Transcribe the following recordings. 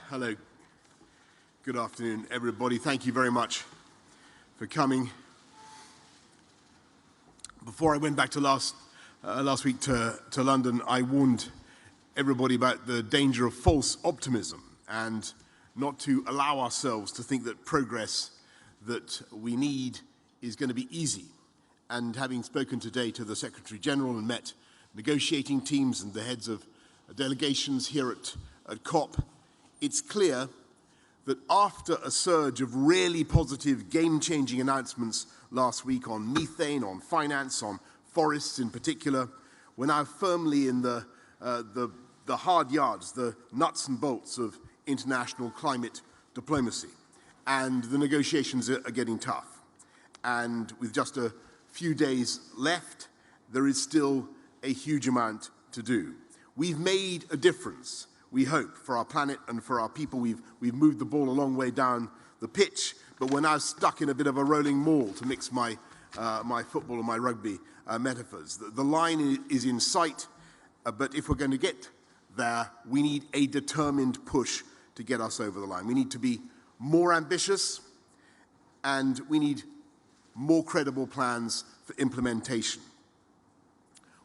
Hello. Good afternoon, everybody. Thank you very much for coming. Before I went back to last week to London, I warned everybody about the danger of false optimism and not to allow ourselves to think that progress that we need is going to be easy. And having spoken today to the Secretary General and met negotiating teams and the heads of delegations here at COP, it's clear that after a surge of really positive, game-changing announcements last week on methane, on finance, on forests in particular, we're now firmly in the hard yards, the nuts and bolts of international climate diplomacy. And the negotiations are getting tough. And with just a few days left, there is still a huge amount to do. We've made a difference, we hope, for our planet and for our people. We've moved the ball a long way down the pitch, but we're now stuck in a bit of a rolling maul, to mix my football and my rugby metaphors. The line is in sight, but if we're going to get there, we need a determined push to get us over the line. We need to be more ambitious, and we need more credible plans for implementation.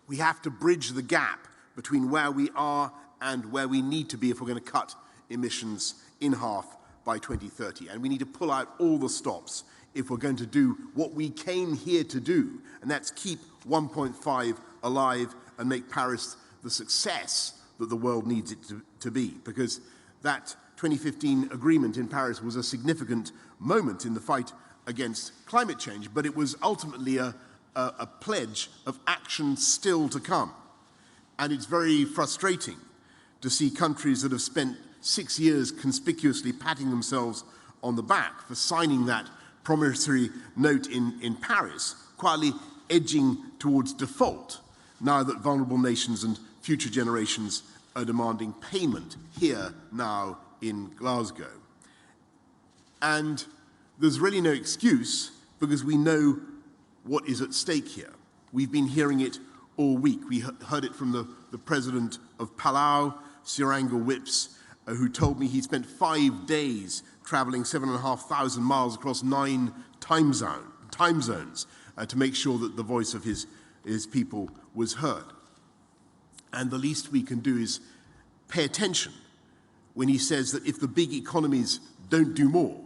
We have to bridge the gap between where we are and where we need to be if we're going to cut emissions in half by 2030. And we need to pull out all the stops if we're going to do what we came here to do, and that's keep 1.5 alive and make Paris the success that the world needs it to be. Because that 2015 agreement in Paris was a significant moment in the fight against climate change, but it was ultimately a pledge of action still to come. And it's very frustrating to see countries that have spent 6 years conspicuously patting themselves on the back for signing that promissory note in Paris, quietly edging towards default, now that vulnerable nations and future generations are demanding payment here now in Glasgow. And there's really no excuse, because we know what is at stake here. We've been hearing it all week. We heard it from the president of Palau, Siranga Whips, who told me he spent 5 days traveling 7,500 miles across 9 time zones to make sure that the voice of his people was heard. And the least we can do is pay attention when he says that if the big economies don't do more,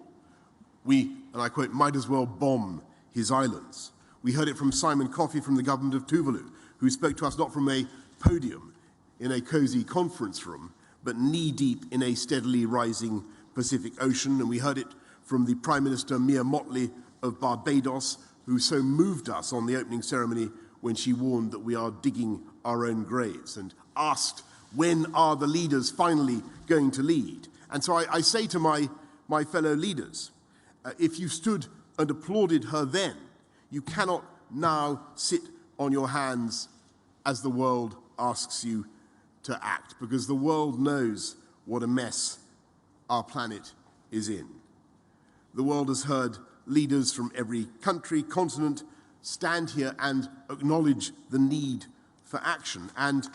we, and I quote, might as well bomb his islands. We heard it from Simon Coffey from the government of Tuvalu, who spoke to us not from a podium in a cozy conference room, but knee-deep in a steadily rising Pacific Ocean. And we heard it from the Prime Minister Mia Mottley of Barbados, who so moved us on the opening ceremony when she warned that we are digging our own graves, and asked, when are the leaders finally going to lead? And so I say to my fellow leaders, if you stood and applauded her then, you cannot now sit on your hands as the world asks you to act, because the world knows what a mess our planet is in. The world has heard leaders from every country, continent, stand here and acknowledge the need for action, and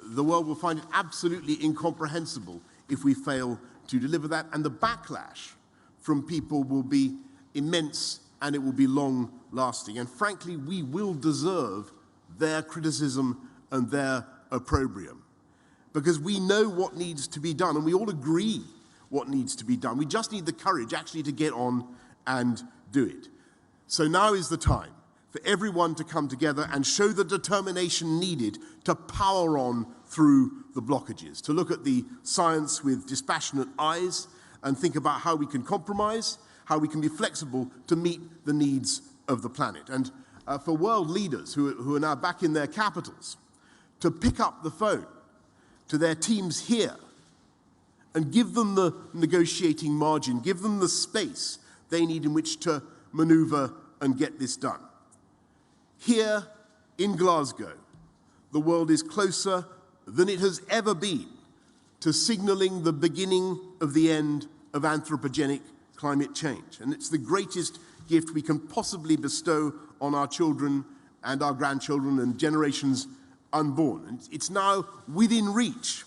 the world will find it absolutely incomprehensible if we fail to deliver that, and the backlash from people will be immense, and it will be long-lasting. And frankly, we will deserve their criticism and their opprobrium, because we know what needs to be done, and we all agree what needs to be done. We just need the courage actually to get on and do it. So now is the time for everyone to come together and show the determination needed to power on through the blockages, to look at the science with dispassionate eyes and think about how we can compromise, how we can be flexible to meet the needs of the planet. And for world leaders who are now back in their capitals, to pick up the phone to their teams here and give them the negotiating margin, give them the space they need in which to maneuver and get this done. Here in Glasgow, the world is closer than it has ever been to signalling the beginning of the end of anthropogenic climate change. And it's the greatest gift we can possibly bestow on our children and our grandchildren and generations unborn. And it's now within reach.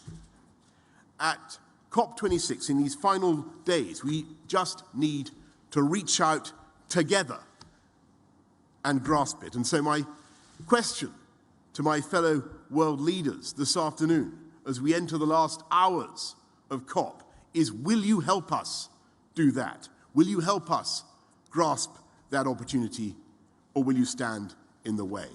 At COP26, in these final days, we just need to reach out together and grasp it. And so my question to my fellow world leaders this afternoon, as we enter the last hours of COP, is will you help us do that? Will you help us grasp that opportunity, or will you stand in the way?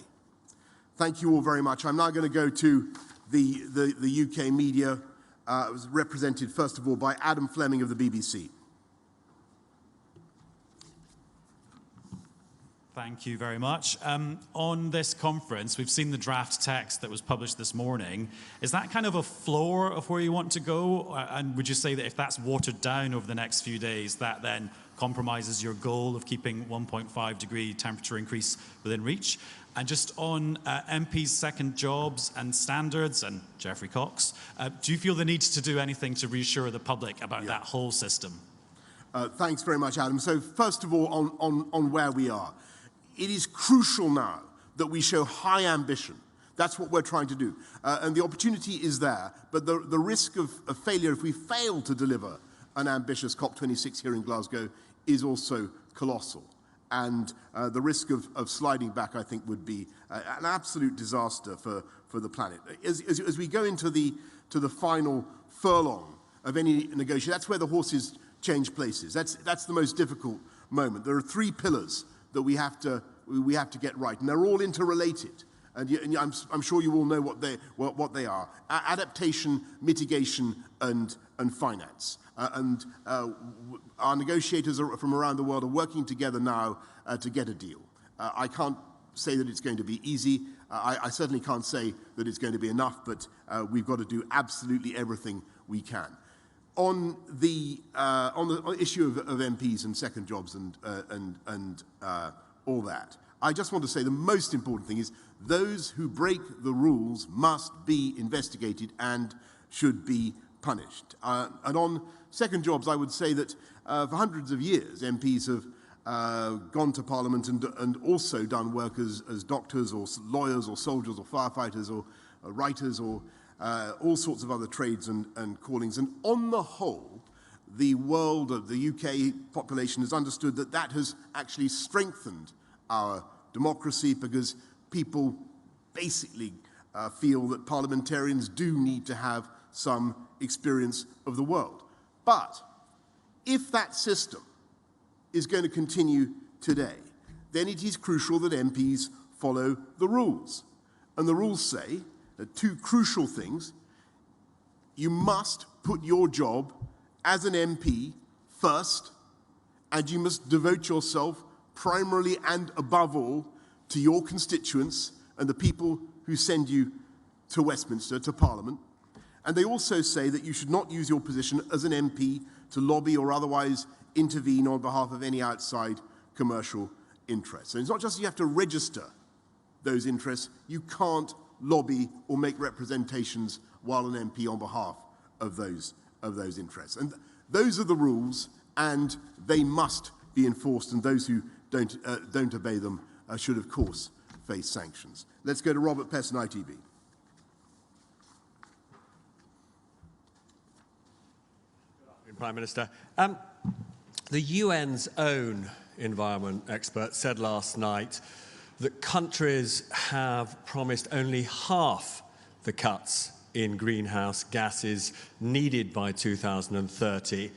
Thank you all very much. I'm now going to go to the UK media. It was represented, first of all, by Adam Fleming of the BBC. Thank you very much. On this conference, we've seen the draft text that was published this morning. Is that kind of a floor of where you want to go? And would you say that if that's watered down over the next few days, that then compromises your goal of keeping 1.5 degree temperature increase within reach? And just on MPs' second jobs and standards, and Geoffrey Cox, do you feel the need to do anything to reassure the public about that whole system? Thanks very much, Adam. So first of all, on where we are. It is crucial now that we show high ambition. That's what we're trying to do. And the opportunity is there, but the risk of failure if we fail to deliver an ambitious COP26 here in Glasgow is also colossal. And the risk of sliding back, I think, would be an absolute disaster for the planet. As we go into the final furlong of any negotiation, that's where the horses change places. That's the most difficult moment. There are three pillars that we have to get right, and they're all interrelated. And I'm sure you all know what they are: adaptation, mitigation, and finance. Our negotiators from around the world are working together now to get a deal. I can't say that it's going to be easy. I certainly can't say that it's going to be enough, but we've got to do absolutely everything we can. On the issue of MPs and second jobs and all that, I just want to say the most important thing is those who break the rules must be investigated and should be punished. And on second jobs, I would say that for hundreds of years, MPs have gone to Parliament and also done work as doctors or lawyers or soldiers or firefighters or writers or all sorts of other trades and callings. And on the whole, the world of the UK population has understood that that has actually strengthened our democracy, because people basically feel that parliamentarians do need to have some experience of the world. But if that system is going to continue today, then it is crucial that MPs follow the rules. And the rules say two crucial things. You must put your job as an MP first, and you must devote yourself primarily and above all to your constituents and the people who send you to Westminster, to Parliament. And they also say that you should not use your position as an MP to lobby or otherwise intervene on behalf of any outside commercial interests. And it's not just you have to register those interests, you can't lobby or make representations while an MP on behalf of those interests. And those are the rules, and they must be enforced, and those who don't obey them should, of course, face sanctions. Let's go to Robert Pesson, ITV. Prime Minister. The UN's own environment expert said last night that countries have promised only half the cuts in greenhouse gases needed by 2030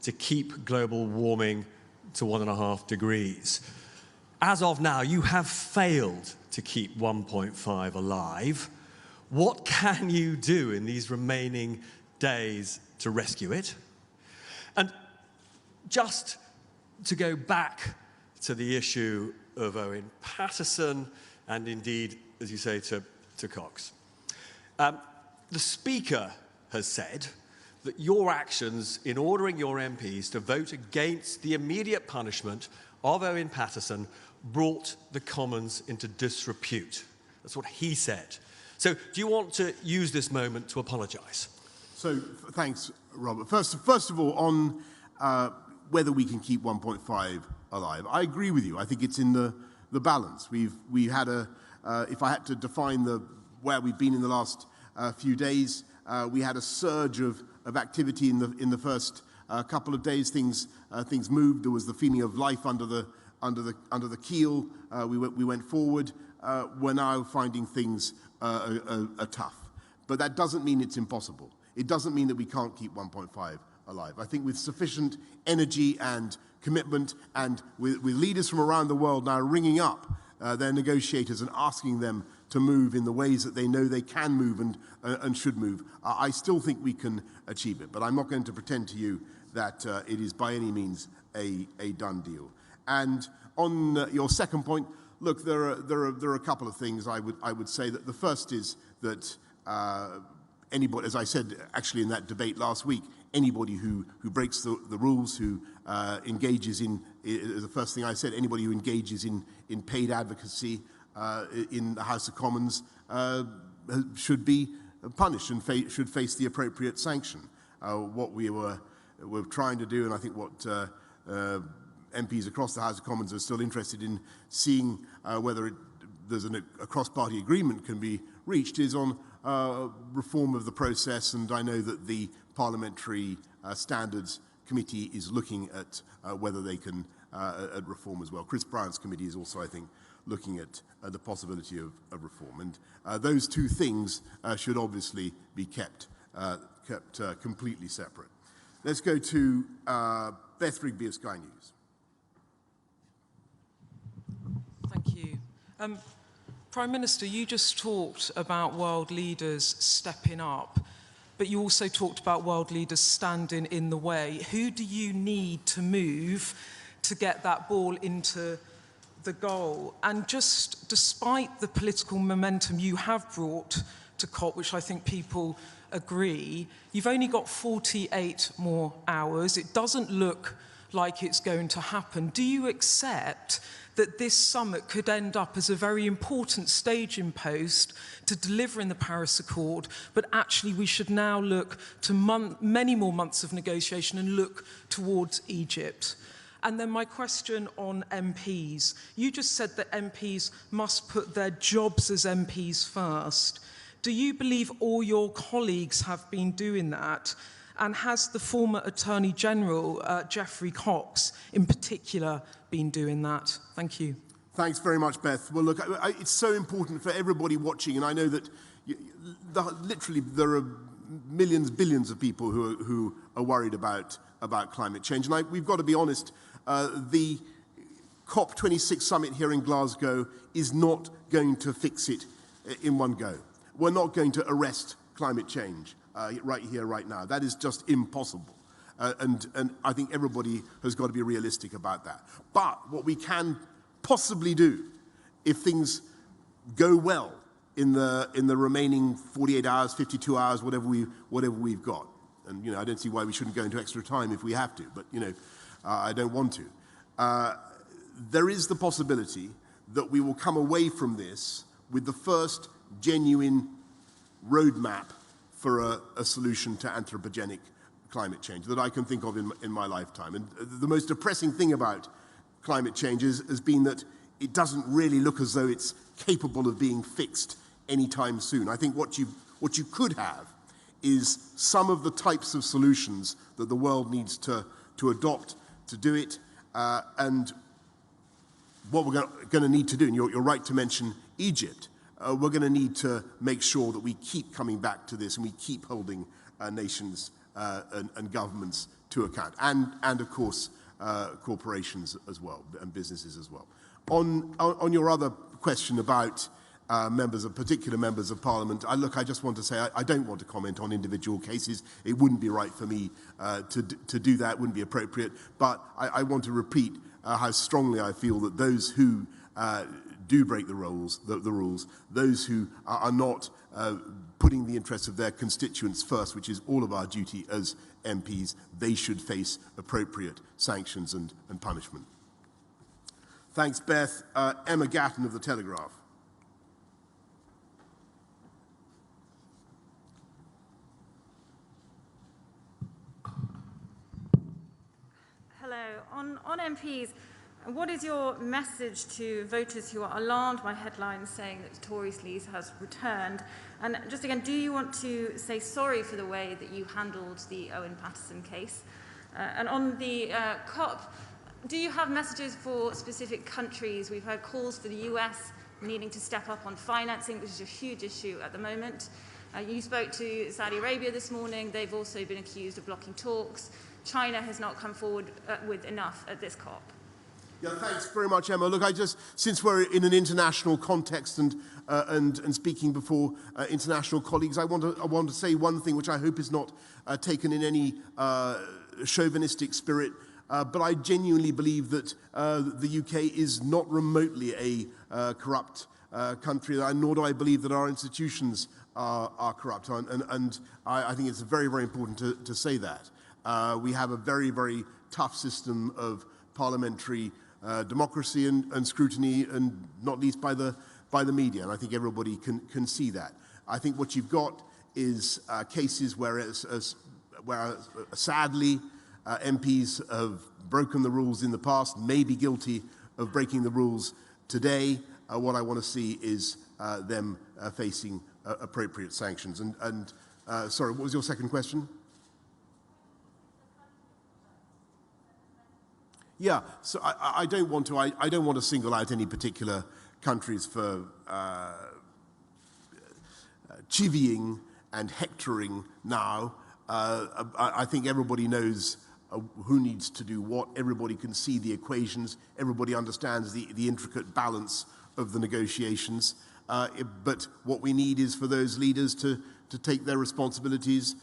to keep global warming to 1.5 degrees. As of now, you have failed to keep 1.5 alive. What can you do in these remaining days to rescue it? And just to go back to the issue of Owen Paterson and indeed, as you say, to Cox. The Speaker has said that your actions in ordering your MPs to vote against the immediate punishment of Owen Paterson brought the Commons into disrepute. That's what he said. So do you want to use this moment to apologise? So thanks, Robert. First of all, on whether we can keep 1.5 alive, I agree with you. I think it's in the balance. We had if I had to define where we've been in the last few days, we had a surge of of activity in the first couple of days. Things moved. There was the feeling of life under the keel. We went forward. We're now finding things are tough. But that doesn't mean it's impossible. It doesn't mean that we can't keep 1.5 alive. I think with sufficient energy and commitment, and with leaders from around the world now ringing up their negotiators and asking them to move in the ways that they know they can move and should move, I still think we can achieve it. But I'm not going to pretend to you that it is by any means a done deal. And on your second point, look, there are a couple of things I would say. That the first is that anybody, as I said actually in that debate last week, anybody who breaks the rules, who engages in, the first thing I said, anybody who engages in paid advocacy in the House of Commons should be punished and should face the appropriate sanction. What we're trying to do, and I think what MPs across the House of Commons are still interested in seeing whether there's a cross-party agreement can be reached, is on reform of the process, and I know that the Parliamentary Standards Committee is looking at whether they can at reform as well. Chris Bryant's committee is also, I think, looking at the possibility of reform. And those two things should obviously be kept completely separate. Let's go to Beth Rigby of Sky News. Thank you. Prime Minister, you just talked about world leaders stepping up, but you also talked about world leaders standing in the way. Who do you need to move to get that ball into the goal? And just despite the political momentum you have brought to COP, which I think people agree, you've only got 48 more hours. It doesn't look like it's going to happen. Do you accept that this summit could end up as a very important staging post to delivering the Paris Accord, but actually we should now look to many more months of negotiation and look towards Egypt? And then my question on MPs. You just said that MPs must put their jobs as MPs first. Do you believe all your colleagues have been doing that? And has the former Attorney General, Geoffrey Cox, in particular, been doing that? Thank you. Thanks very much, Beth. Well, look, it's so important for everybody watching, and I know that literally there are millions, billions of people who are worried about climate change. And we've got to be honest, the COP26 summit here in Glasgow is not going to fix it in one go. We're not going to arrest climate change right here, right now. That is just impossible. And I think everybody has got to be realistic about that. But what we can possibly do, if things go well in the remaining 48 hours, 52 hours, whatever we've got, and I don't see why we shouldn't go into extra time if we have to, but I don't want to. There is the possibility that we will come away from this with the first genuine roadmap for a solution to anthropogenic climate change that I can think of in my lifetime. And the most depressing thing about climate change has been that it doesn't really look as though it's capable of being fixed anytime soon. I think what you could have is some of the types of solutions that the world needs to adopt to do it, and what we're going to need to do, and you're right to mention Egypt, we're going to need to make sure that we keep coming back to this and we keep holding nations and governments to account, and of course corporations as well and businesses as well. On your other question about particular members of Parliament, I just want to say I don't want to comment on individual cases. It wouldn't be right for me to do that. It wouldn't be appropriate. But I want to repeat how strongly I feel that those who do break the rules, those who are not putting the interests of their constituents first, which is all of our duty as MPs, they should face appropriate sanctions and punishment. Thanks, Beth. Emma Gatton of The Telegraph. Hello. On MPs, And what is your message to voters who are alarmed by headlines saying that Tory sleaze has returned? And just again, do you want to say sorry for the way that you handled the Owen Paterson case? And on the COP, do you have messages for specific countries? We've heard calls for the US needing to step up on financing, which is a huge issue at the moment. You spoke to Saudi Arabia this morning. They've also been accused of blocking talks. China has not come forward with enough at this COP. Yeah, thanks very much, Emma. Look, since we're in an international context and speaking before international colleagues, I want to say one thing which I hope is not taken in any chauvinistic spirit, but I genuinely believe that the UK is not remotely a corrupt country, nor do I believe that our institutions are corrupt. And I think it's very, very important to say that. We have a very, very tough system of parliamentary democracy and scrutiny, and not least by the media, and I think everybody can see that. I think what you've got is cases where sadly MPs have broken the rules in the past, may be guilty of breaking the rules today. What I want to see is them facing appropriate sanctions. And sorry, what was your second question? Yeah, so I don't want to single out any particular countries for chivying and hectoring now. I think everybody knows who needs to do what. Everybody can see the equations. Everybody understands the intricate balance of the negotiations. But what we need is for those leaders to take their responsibilities,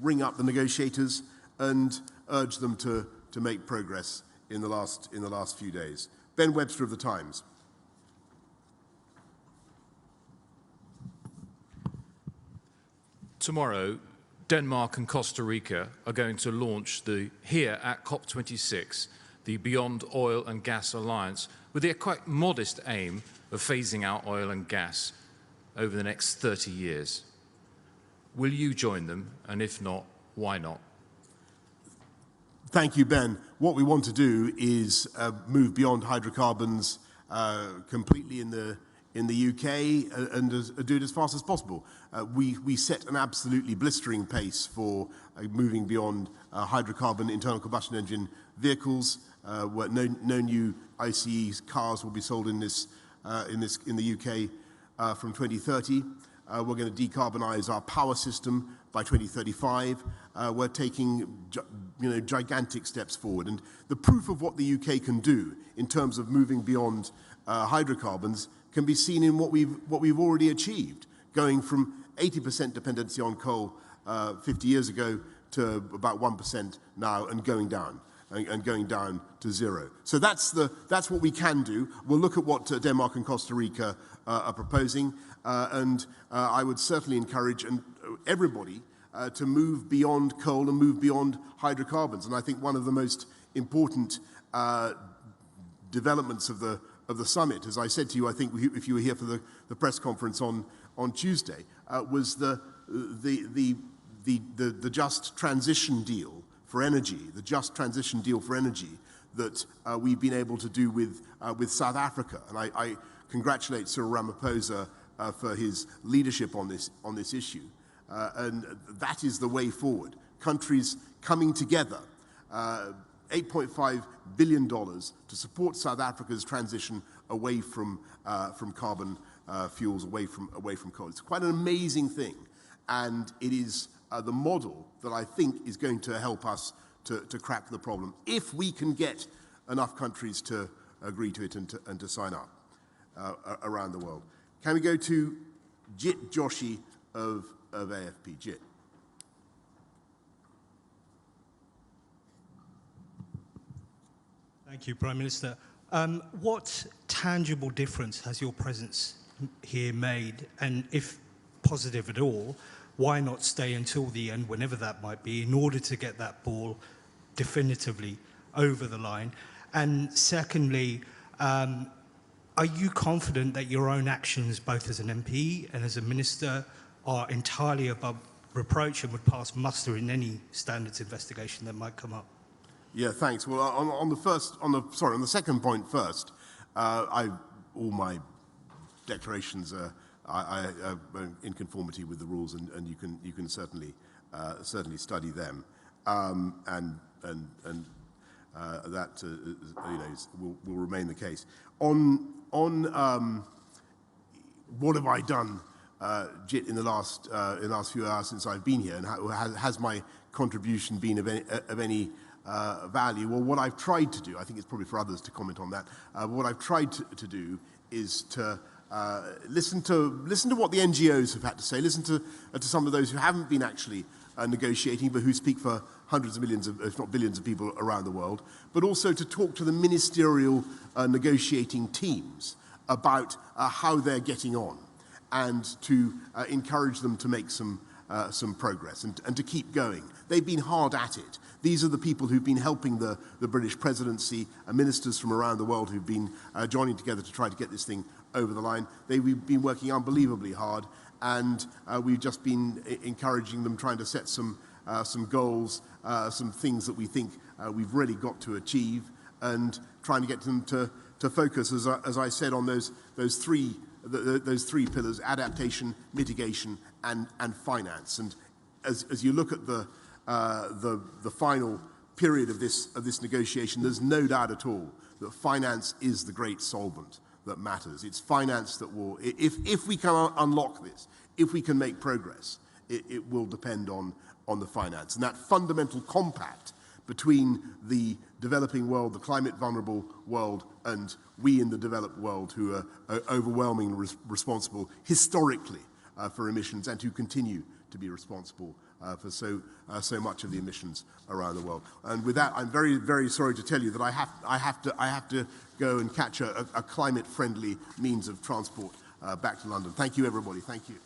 ring up the negotiators, and urge them to make progress in the last few days. Ben Webster of The Times. Tomorrow, Denmark and Costa Rica are going to launch here at COP26, the Beyond Oil and Gas Alliance, with the quite modest aim of phasing out oil and gas over the next 30 years. Will you join them? And if not, why not? Thank you, Ben. What we want to do is move beyond hydrocarbons completely in the UK and do it as fast as possible. We set an absolutely blistering pace for moving beyond hydrocarbon internal combustion engine vehicles. Where no new ICE cars will be sold in the UK from 2030. We're going to decarbonise our power system by 2035. We're taking gigantic steps forward. And the proof of what the UK can do in terms of moving beyond hydrocarbons can be seen in what we've already achieved, going from 80% dependency on coal 50 years ago to about 1% now, and going down. And going down to zero. So that's what we can do. We'll look at what Denmark and Costa Rica are proposing, and I would certainly encourage everybody to move beyond coal and move beyond hydrocarbons. And I think one of the most important developments of the summit, as I said to you, I think if you were here for the press conference on Tuesday, was the just transition deal for energy, the just transition deal for energy that we've been able to do with South Africa. And I congratulate Cyril Ramaphosa for his leadership on this issue. And that is the way forward. Countries coming together, $8.5 billion to support South Africa's transition away from carbon fuels, away from coal. It's quite an amazing thing, and it is the model that I think is going to help us to crack the problem, if we can get enough countries to agree to it and to sign up around the world. Can we go to Jit Joshi of AFP? Jit. Thank you, Prime Minister. What tangible difference has your presence here made, and if positive at all, why not stay until the end, whenever that might be, in order to get that ball definitively over the line? And secondly, are you confident that your own actions, both as an MP and as a minister, are entirely above reproach and would pass muster in any standards investigation that might come up? Yeah, thanks. Well, on the second point first, all my declarations are in conformity with the rules, and you can certainly study them, and that will remain the case. On what have I done, Jit, in the last few hours since I've been here, and has my contribution been of any value? Well, what I've tried to do, I think it's probably for others to comment on that, what I've tried to do is to listen to what the NGOs have had to say, listen to some of those who haven't been actually negotiating, but who speak for hundreds of millions, if not billions of people around the world, but also to talk to the ministerial negotiating teams about how they're getting on, and to encourage them to make some progress and to keep going. They've been hard at it. These are the people who've been helping the British presidency, ministers from around the world who've been joining together to try to get this thing over the line. They've been working unbelievably hard, and we've just been encouraging them, trying to set some goals, some things that we think we've really got to achieve, and trying to get them to focus, as I said, on those three pillars: adaptation, mitigation, and finance. And as you look at the final period of this negotiation, there's no doubt at all that finance is the great solvent that matters. It's finance that will, if we can unlock this, if we can make progress, it will depend on the finance. And that fundamental compact between the developing world, the climate vulnerable world, and we in the developed world, who are overwhelmingly responsible historically for emissions, and who continue to be responsible for so much of the emissions around the world. And with that, I'm very, very sorry to tell you that I have to go and catch a climate-friendly means of transport back to London. Thank you, everybody. Thank you.